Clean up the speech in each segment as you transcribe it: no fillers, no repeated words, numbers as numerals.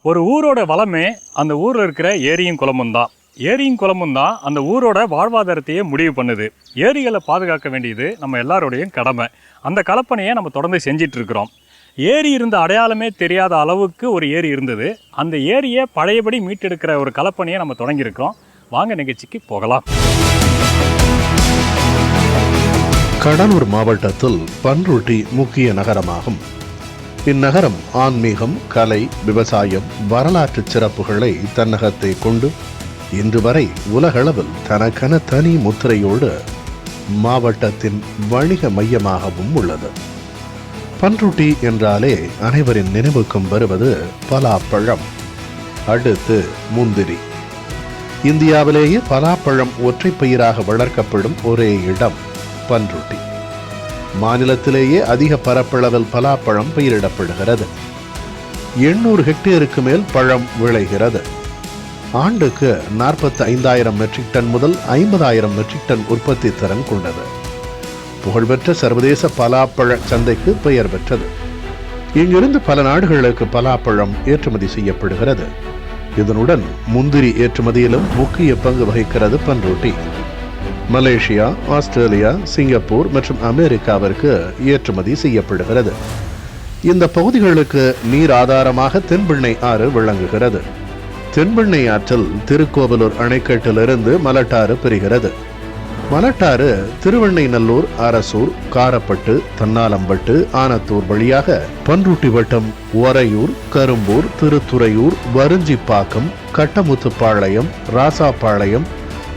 ஒரு ஊரோட வளமே அந்த ஊரில் இருக்கிற ஏரியும் குளமும் தான். ஏரியும் குளமும் தான் அந்த ஊரோட வாழ்வாதாரத்தையே முடிவு பண்ணுது. ஏரிகளை பாதுகாக்க வேண்டியது நம்ம எல்லாரோடையும் கடமை. அந்த கலப்பணையை நம்ம தொடர்ந்து செஞ்சிட்டு இருக்கிறோம். ஏரி இருந்த அடையாளமே தெரியாத அளவுக்கு ஒரு ஏரி இருந்தது. அந்த ஏரியை பழையபடி மீட்டெடுக்கிற ஒரு கலப்பணையை நம்ம தொடங்கியிருக்கிறோம். வாங்க நிகழ்ச்சிக்கு போகலாம். கடலூர் மாவட்டத்தில் பன்ருட்டி முக்கிய நகரமாகும். இந்நகரம் ஆன்மீகம், கலை, விவசாயம், வரலாற்று சிறப்புகளை தன்னகத்தை கொண்டு இன்று வரை உலகளவில் தனக்கென தனி முத்திரையோடு மாவட்டத்தின் வணிக மையமாகவும் உள்ளது. பன்ருட்டி என்றாலே அனைவரின் நினைவுக்கும் வருவது பலாப்பழம், அடுத்து முந்திரி. இந்தியாவிலேயே பலாப்பழம் ஒற்றைப்பயிராக வளர்க்கப்படும் ஒரே இடம் பன்ருட்டி. மாநிலத்திலேயே அதிக பரப்பளவில் பலாப்பழம் பயிரிடப்படுகிறது. 800 ஹெக்டேருக்கு மேல் பழம் விளைகிறது. ஆண்டுக்கு 45,000 மெட்ரிக் டன் முதல் 50,000 மெட்ரிக் டன் உற்பத்தி திறன் கொண்டது. புகழ்பெற்ற சர்வதேச பலாப்பழ சந்தைக்கு பெயர் பெற்றது. இங்கிருந்து பல நாடுகளுக்கு பலாப்பழம் ஏற்றுமதி செய்யப்படுகிறது. இதனுடன் முந்திரி ஏற்றுமதியிலும் முக்கிய பங்கு வகிக்கிறது பன்ருட்டி. மலேசியா, ஆஸ்திரேலியா, சிங்கப்பூர் மற்றும் அமெரிக்காவிற்கு ஏற்றுமதி செய்யப்படுகிறது. இந்த பகுதிகளுக்கு நீர் ஆதாரமாக தென்பெண்ணை ஆறு விளங்குகிறது. தென்பெண்ணை ஆற்றில் திருக்கோவிலூர் அணைக்கட்டிலிருந்து மலட்டாறு பெறுகிறது. மலட்டாறு திருவெண்ணைநல்லூர், அரசூர், காரப்பட்டு, தன்னாலம்பட்டு, ஆனத்தூர் வழியாக பன்ருட்டி வட்டம் ஒரையூர், கரும்பூர், திருத்துறையூர், வருஞ்சிப்பாக்கம், கட்டமுத்துப்பாளையம், ராசாப்பாளையம்,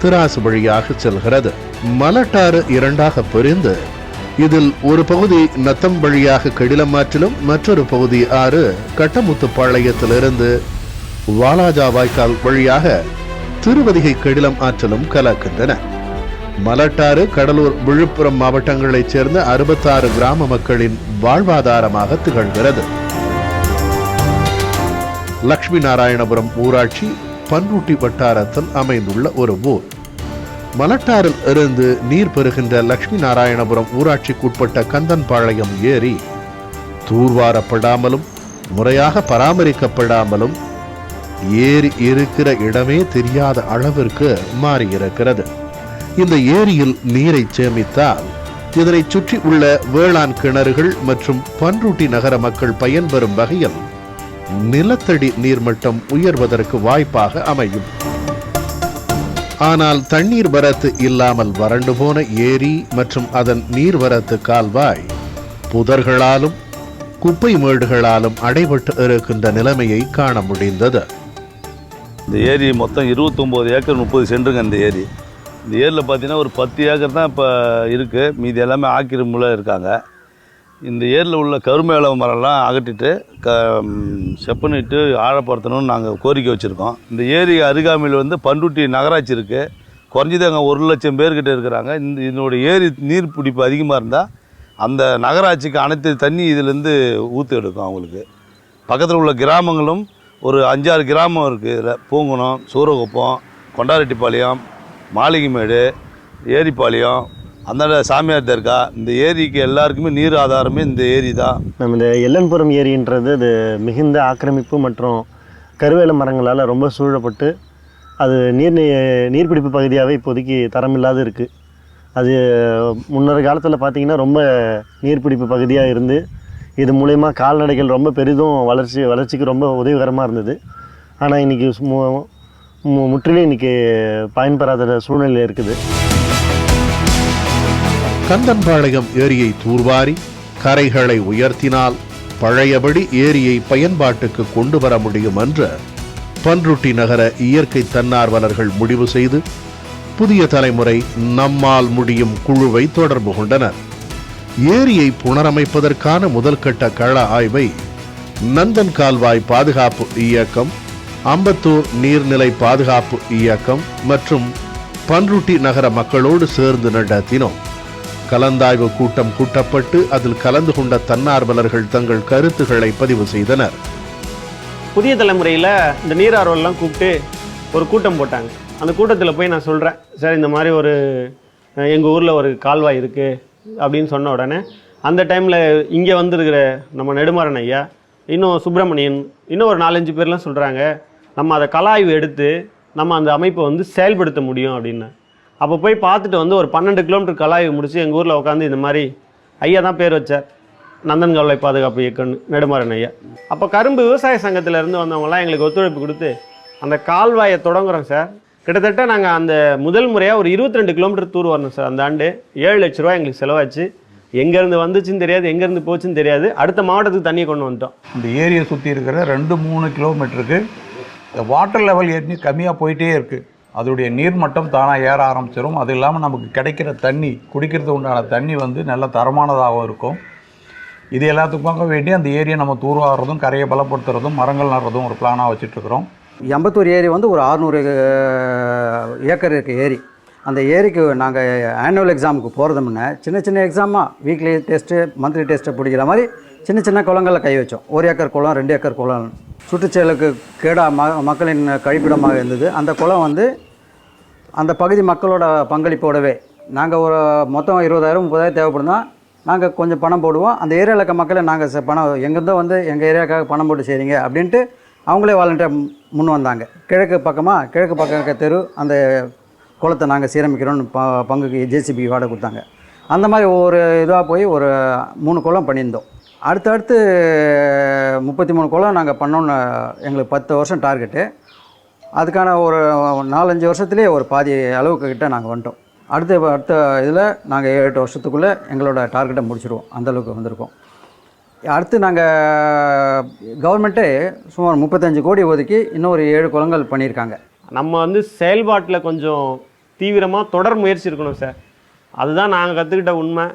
திராசு வழியாக செல்கிறது. மலட்டாறு இரண்டாக பிரிந்து இதில் ஒரு பகுதி நத்தம் வழியாக கெடிலமாற்றிலும் மற்றொரு பகுதி ஆறு கட்டமுத்துப்பாளையத்திலிருந்து வாலாஜா வாய்க்கால் வழியாக திருவதிகை கெடிலம் ஆற்றிலும் கலக்கின்றன. மலட்டாறு கடலூர், விழுப்புரம் மாவட்டங்களைச் சேர்ந்த 66 கிராம மக்களின் வாழ்வாதாரமாக திகழ்கிறது. லட்சுமி நாராயணபுரம் ஊராட்சி பன்ருட்டி வட்டாரத்தில் அமைந்துள்ள ஒரு ஊர். மலட்டாறில் இருந்து நீர் பெறுகின்ற லட்சுமி நாராயணபுரம் ஊராட்சிக்குட்பட்ட கந்தன்பாளையம் ஏரி தூர்வாரப்படாமலும் முறையாக பராமரிக்கப்படாமலும் ஏரி இருக்கிற இடமே தெரியாத அளவிற்கு மாறியிருக்கிறது. இந்த ஏரியில் நீரை சேமித்தால் இதனை சுற்றி உள்ள வேளாண் கிணறுகள் மற்றும் பன்ருட்டி நகர மக்கள் பயன்பெறும் வகையில் நிலத்தடி நீர்மட்டம் உயர்வதற்கு வாய்ப்பாக அமையும். ஆனால் தண்ணீர் வரத்து இல்லாமல் வறண்டு போன ஏரி மற்றும் அதன் நீர்வரத்து கால்வாய் புதர்களாலும் குப்பை மேடுகளாலும் அடைபட்டு இருக்கின்ற நிலைமையை காண முடிந்தது. இந்த ஏரி மொத்தம் 29 ஏக்கர் 30 சென்ட்டுங்க. இந்த ஏரியில் பார்த்தீங்கன்னா ஒரு 10 ஏக்கர் தான் இப்போ இருக்குது. மீதி எல்லாமே ஆக்கிரமிப்பில் இருக்காங்க. இந்த ஏரியில் உள்ள கருமேள மரம்லாம் அகட்டிட்டு செப்பனிட்டு ஆழப்படுத்தணும்னு நாங்கள் கோரிக்கை வச்சுருக்கோம். இந்த ஏரி அருகாமையில் பன்ருட்டி நகராட்சி இருக்குது. குறைஞ்சது அங்கே 1,00,000 பேர்கிட்ட இருக்கிறாங்க. இதனுடைய ஏரி நீர் பிடிப்பு அதிகமாக இருந்தால் அந்த நகராட்சிக்கு அனைத்து தண்ணி இதிலேருந்து ஊற்று எடுக்கும். அவங்களுக்கு பக்கத்தில் உள்ள கிராமங்களும் ஒரு 5-6 கிராமம் இருக்குது. இதில் பூங்குணம், சூரகுப்பம், கொண்டாரெட்டிப்பாளையம், மாளிகைமேடு, ஏரிப்பாளையம், அந்த சாமியார் தர்கா, இந்த ஏரிக்கு எல்லாருக்குமே நீர் ஆதாரமே இந்த ஏரி தான். நம்ம இந்த எல்லன்புரம் ஏரின்றது அது மிகுந்த ஆக்கிரமிப்பு மற்றும் கருவேல மரங்களால் ரொம்ப சூழப்பட்டு அது நீர்பிடிப்பு பகுதியாகவே இப்போதைக்கு தரமில்லாது இருக்குது. அது முன்னொரு காலத்தில் பார்த்திங்கன்னா ரொம்ப நீர்பிடிப்பு பகுதியாக இருந்து இது மூலயமா கால்நடைகள் ரொம்ப பெரிதும் வளர்ச்சிக்கு ரொம்ப உதவிகரமாக இருந்தது. ஆனால் இன்றைக்கி முற்றிலும் இன்றைக்கி பயன்பெறாத சூழ்நிலை இருக்குது. கந்தன்பாளையம் ஏரியை தூர்வாரி கரைகளை உயர்த்தினால் பழையபடி ஏரியை பயன்பாட்டுக்கு கொண்டு வர முடியும் என்று பன்ருட்டி நகர இயற்கை தன்னார்வலர்கள் முடிவு செய்து புதிய தலைமுறை நம்மால் முடியும் குழுவை தொடர்பு கொண்டனர். ஏரியை புனரமைப்பதற்கான முதல்கட்ட கள ஆய்வை நந்தன் கால்வாய் பாதுகாப்பு இயக்கம், அம்பத்தூர் நீர்நிலை பாதுகாப்பு இயக்கம் மற்றும் பன்ருட்டி நகர மக்களோடு சேர்ந்து நடத்தினோம். கலந்தாய்வு கூட்டம் கூட்டப்பட்டு அதில் கலந்து கொண்ட தன்னார்வலர்கள் தங்கள் கருத்துக்களை பதிவு செய்தனர். புதிய தலைமுறையில் இந்த நீர் ஆர்வலெலாம் கூப்பிட்டு ஒரு கூட்டம் போட்டாங்க. அந்த கூட்டத்தில் போய் நான் சொல்கிறேன், சார் இந்த மாதிரி ஒரு எங்கள் ஊரில் ஒரு கால்வாய் இருக்குது அப்படின்னு சொன்ன உடனே அந்த டைமில் இங்கே வந்திருக்கிற நம்ம நெடுமாறன் ஐயா இன்னும் சுப்பிரமணியன், இன்னும் ஒரு 4-5 பேர்லாம் சொல்கிறாங்க நம்ம அதை கலாய்வு எடுத்து நம்ம அந்த அமைப்பை வந்து செயல்படுத்த முடியும் அப்படின்னு. அப்போ போய் பார்த்துட்டு வந்து ஒரு 12 கிலோமீட்டர் கலாய்வு முடிச்சு எங்கள் ஊரில் உட்காந்து இந்த மாதிரி ஐயா தான் பேர் வச்சார், நந்தன் கால்வாய் பாதுகாப்பு இயக்கம்னு, நெடுமாறன் ஐயா. அப்போ கரும்பு விவசாய சங்கத்திலேருந்து வந்தவங்கலாம் எங்களுக்கு ஒத்துழைப்பு கொடுத்து அந்த கால்வாயை தொடங்குறோம் சார். கிட்டத்தட்ட நாங்கள் அந்த முதல் முறையாக ஒரு 22 கிலோமீட்டர் தூர் வரணும் சார். அந்த ஆண்டு 7 லட்ச ரூபா எங்களுக்கு செலவாச்சு. எங்கேருந்து வந்துச்சுன்னு தெரியாது, எங்கேருந்து போச்சுன்னு தெரியாது. அடுத்த மாவட்டத்துக்கு தண்ணியை கொண்டு வந்துட்டோம். இந்த ஏரியை சுற்றி இருக்கிற 2-3 கிலோமீட்டருக்கு வாட்டர் லெவல் ஏறி கம்மியாக போயிட்டே இருக்குது. அதோடைய நீர்மட்டம் தானாக ஏற ஆரம்பிச்சிடும். அது இல்லாமல் நமக்கு கிடைக்கிற தண்ணி, குடிக்கிறது உண்டான தண்ணி வந்து நல்ல தரமானதாகவும் இருக்கும். இது எல்லாத்துக்குமாக வேண்டி அந்த ஏரியை நம்ம தூர்வாடுறதும் கரையை பலப்படுத்துறதும் மரங்கள் நடுறதும் ஒரு பிளானாக வச்சுட்ருக்குறோம். எம்பத்தூர் ஏரி வந்து ஒரு 600 ஏக்கர் இருக்குது ஏரி. அந்த ஏரிக்கு நாங்கள் ஆனுவல் எக்ஸாமுக்கு போகிறது முன்னே சின்ன எக்ஸாமாக வீக்லி டெஸ்ட்டு மந்த்லி டெஸ்ட்டு பிடிக்கிற மாதிரி சின்ன குளங்களில் கை வச்சோம். 1 ஏக்கர் குளம், 2 ஏக்கர் குளம் சுற்றுச்சூழலுக்கு மக்களின் கழிப்பிடமாக இருந்தது. அந்த குளம் வந்து அந்த பகுதி மக்களோட பங்களிப்போடவே நாங்கள் ஒரு மொத்தம் 20,000-30,000 தேவைப்படுதா நாங்கள் கொஞ்சம் பணம் போடுவோம். அந்த ஏரியாவில் இருக்க மக்களை நாங்கள் பணம் எங்கேருந்தோ வந்து எங்கள் ஏரியாவுக்காக பணம் போட்டு செய்கிறீங்க அப்படின்ட்டு அவங்களே வாலண்டியர் முன் வந்தாங்க. கிழக்கு பக்கம் இருக்க தெரு அந்த குளத்தை நாங்கள் சீரமைக்கிறோன்னு பங்குக்கு ஜேசிபி வாடகை கொடுத்தாங்க. அந்த மாதிரி ஒரு இதாக போய் ஒரு 3 குளம் பண்ணியிருந்தோம். அடுத்தடுத்து 33 குளம் நாங்கள் பண்ணோன்னு எங்களுக்கு 10 வருஷம் டார்கெட்டு. அதுக்கான ஒரு 4-5 வருஷத்துலேயே ஒரு பாதி அளவுக்கு கிட்ட நாங்கள் வந்துட்டோம். அடுத்த இதில் நாங்கள் 7-8 வருஷத்துக்குள்ளே எங்களோட டார்கெட்டை முடிச்சிடுவோம். அந்தளவுக்கு வந்திருக்கோம். அடுத்து நாங்கள் கவர்மெண்ட்டே சுமார் 35 கோடி ஒதுக்கி இன்னும் ஒரு 7 குளங்கள் பண்ணியிருக்காங்க. நம்ம வந்து செயல்பாட்டில் கொஞ்சம் தீவிரமாக தொடர் முயற்சி இருக்கணும் சார். அதுதான் நாங்கள் கற்றுக்கிட்ட உண்மை.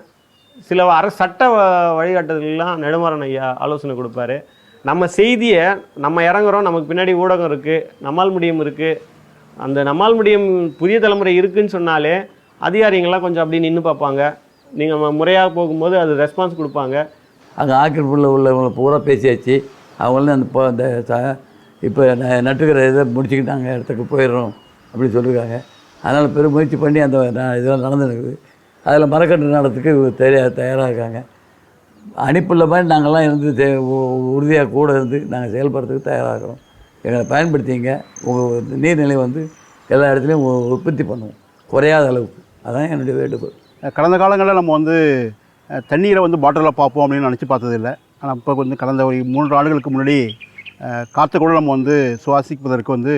சில சட்ட வழிகாட்டுதலாம் நெடுமாறன் ஐயா ஆலோசனை கொடுப்பாரு. நம்ம செய்தியை நம்ம இறங்குறோம், நமக்கு பின்னாடி ஊடகம் இருக்குது, நம்மால் முடியும் இருக்குது. அந்த நம்மால் முடியும் புதிய தலைமுறை இருக்குதுன்னு சொன்னாலே அதிகாரிங்கள்லாம் கொஞ்சம் அப்படி நின்று பார்ப்பாங்க. நீங்கள் முறையாக போகும்போது அது ரெஸ்பான்ஸ் கொடுப்பாங்க. அங்கே ஆக்கிரமிப்பில் உள்ளவங்களை பூரா பேசியாச்சு. அவங்களும் அந்த இப்போ நட்டுக்கிற இதை முடிச்சுக்கிட்டு நாங்கள் இடத்துக்கு போயிடுறோம் அப்படின்னு சொல்லியிருக்காங்க. அதனால் பெரும் முயற்சி பண்ணி அந்த இதெல்லாம் நடந்துருக்குது. அதில் மரக்கன்று நடத்துக்கு தயாராக இருக்காங்க. அனுப்புள்ள மாதிரி நாங்கள்லாம் இருந்து உறுதியாக கூட இருந்து நாங்கள் செயல்படுறதுக்கு தயாராகிறோம். எங்களை பயன்படுத்திங்க. உங்கள் நீர்நிலை வந்து எல்லா இடத்துலையும் உற்பத்தி பண்ணுவோம், குறையாத அளவுக்கு. அதுதான் என்னுடைய வேண்டுகோள். கடந்த காலங்களில் நம்ம வந்து தண்ணீரை வந்து பாட்டிலில் பார்ப்போம் அப்படின்னு நினச்சி பார்த்ததில்லை. ஆனால் இப்போ வந்து கடந்த ஒரு 3 ஆண்டுகளுக்கு முன்னாடி காற்றை கூட நம்ம வந்து சுவாசிப்பதற்கு வந்து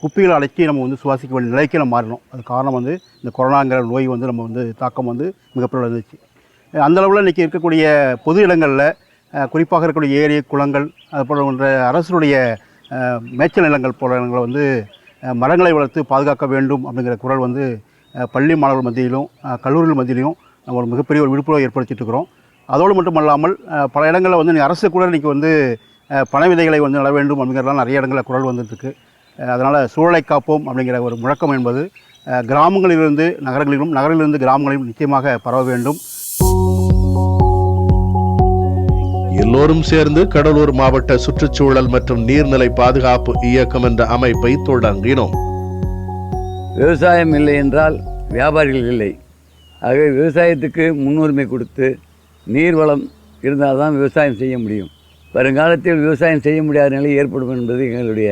குப்பிகளை அடக்கி நம்ம வந்து சுவாசிக்க வேண்டிய நிலைக்கு நம்ம மாறணும். அது காரணம் வந்து இந்த கொரோனாங்கிற நோய் வந்து நம்ம வந்து தாக்கம் வந்து மிகப்பெரிய இருந்துச்சு. அந்தளவில் இன்றைக்கி இருக்கக்கூடிய பொது இடங்களில் குறிப்பாக இருக்கக்கூடிய ஏரி, குளங்கள், அது போன்ற அரசுடைய மேய்ச்சல் நிலங்கள் போன்ற இடங்களை வந்து மரங்களை வளர்த்து பாதுகாக்க வேண்டும் அப்படிங்கிற குரல் வந்து பள்ளி மாணவர்கள் மத்தியிலும் கல்லூரிகள் மத்தியிலும் நம்ம ஒரு மிகப்பெரிய ஒரு விழிப்புணர்வை ஏற்படுத்திட்டு இருக்கிறோம். அதோடு மட்டுமல்லாமல் பல இடங்களில் வந்து அரசு கூட இன்றைக்கி வந்து பனை விதைகளை வந்து நட வேண்டும் அப்படிங்கிறதுலாம் நிறைய இடங்களில் குரல் வந்துட்டுருக்கு. அதனால் சூழலை காப்போம் அப்படிங்கிற ஒரு முழக்கம் என்பது கிராமங்களிலிருந்து நகரங்களிலும், நகரிலிருந்து கிராமங்களிலும் நிச்சயமாக பரவ வேண்டும். எல்லோரும் சேர்ந்து கடலூர் மாவட்ட சுற்றுச்சூழல் மற்றும் நீர்நிலை பாதுகாப்பு இயக்கம் என்ற அமைப்பை தொடங்கினோம். விவசாயம் இல்லை என்றால் வியாபாரிகள் இல்லை. ஆகவே விவசாயத்துக்கு முன்னுரிமை கொடுத்து நீர்வளம் இருந்தால்தான் விவசாயம் செய்ய முடியும். வருங்காலத்தில் விவசாயம் செய்ய முடியாத நிலை ஏற்படும் என்பது எங்களுடைய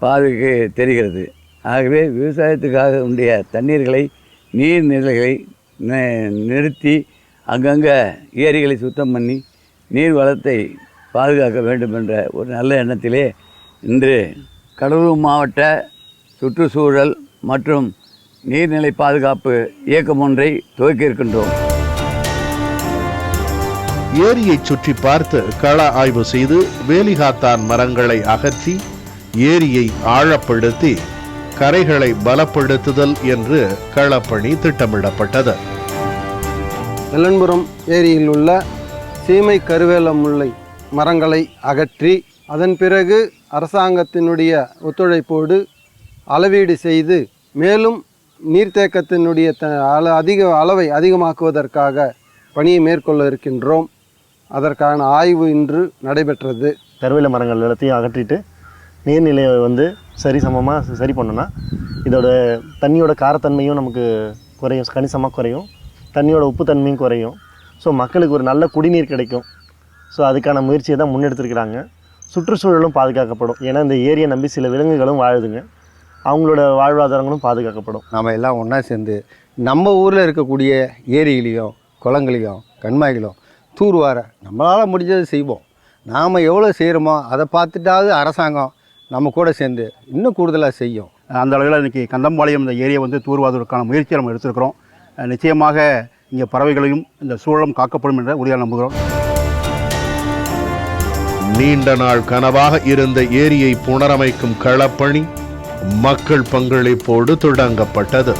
பார்வைக்கு தெரிகிறது. ஆகவே விவசாயத்துக்காக உடைய தண்ணீர்களை, நீர்நிலைகளை நிறுத்தி அங்கங்கே ஏரிகளை சுத்தம் பண்ணி நீர் வளத்தை பாதுகாக்க வேண்டும் என்ற ஒரு நல்ல எண்ணத்திலே இன்று கடலூர் மாவட்ட சுற்றுச்சூழல் மற்றும் நீர்நிலை பாதுகாப்பு இயக்கம் ஒன்றை துவக்கி இருக்கின்றோம். ஏரியை சுற்றி பார்த்து கள ஆய்வு செய்து வேலிகாத்தான் மரங்களை அகற்றி ஏரியை ஆழப்படுத்தி கரைகளை பலப்படுத்துதல் என்று களப்பணி திட்டமிடப்பட்டது. வெள்ளன்புரம் ஏரியில் உள்ள சீமை கருவேல முல்லை மரங்களை அகற்றி அதன் பிறகு அரசாங்கத்தினுடைய ஒத்துழைப்போடு அளவீடு செய்து மேலும் நீர்த்தேக்கத்தினுடைய அளவை அதிகமாக்குவதற்காக பணியை மேற்கொள்ள இருக்கின்றோம். அதற்கான ஆய்வு இன்று நடைபெற்றது. கருவேல மரங்கள் எல்லாத்தையும் அகற்றிட்டு நீர்நிலையை வந்து சரிசமமாக சரி பண்ணோன்னா இதோட தண்ணியோட காரத்தன்மையும் நமக்கு குறையும், கணிசமாக குறையும். தண்ணியோட உப்பு தன்மையும் குறையும். ஸோ மக்களுக்கு ஒரு நல்ல குடிநீர் கிடைக்கும். ஸோ அதுக்கான முயற்சியை தான் முன்னெடுத்திருக்கிறாங்க. சுற்றுச்சூழலும் பாதுகாக்கப்படும். ஏன்னா இந்த ஏரியை நம்பி சில விலங்குகளும் வாழுதுங்க, அவங்களோட வாழ்வாதாரங்களும் பாதுகாக்கப்படும். நாம் எல்லாம் ஒன்றா சேர்ந்து நம்ம ஊரில் இருக்கக்கூடிய ஏரிகளையும் குளங்களையும் கண்மாய்களும் தூர்வார நம்மளால் முடிஞ்சதை செய்வோம். நாம் எவ்வளோ செய்கிறோமோ அதை பார்த்துட்டாவது அரசாங்கம் நம்ம கூட சேர்ந்து இன்னும் கூடுதலாக செய்யும். அந்த அளவில் இன்றைக்கி கந்தம்பாளையம் இந்த ஏரியை வந்து தூர்வாதுவதற்கான முயற்சியை நம்ம எடுத்திருக்கிறோம். நிச்சயமாக இங்கே பறவைகளையும் இந்த சூழலும் காக்கப்படும் என்ற உறுதியாக நம்புகிறோம். நீண்ட நாள் கனவாக இருந்த ஏரியை புனரமைக்கும் களப்பணி மக்கள் பங்களிப்போடு தொடங்கப்பட்டது.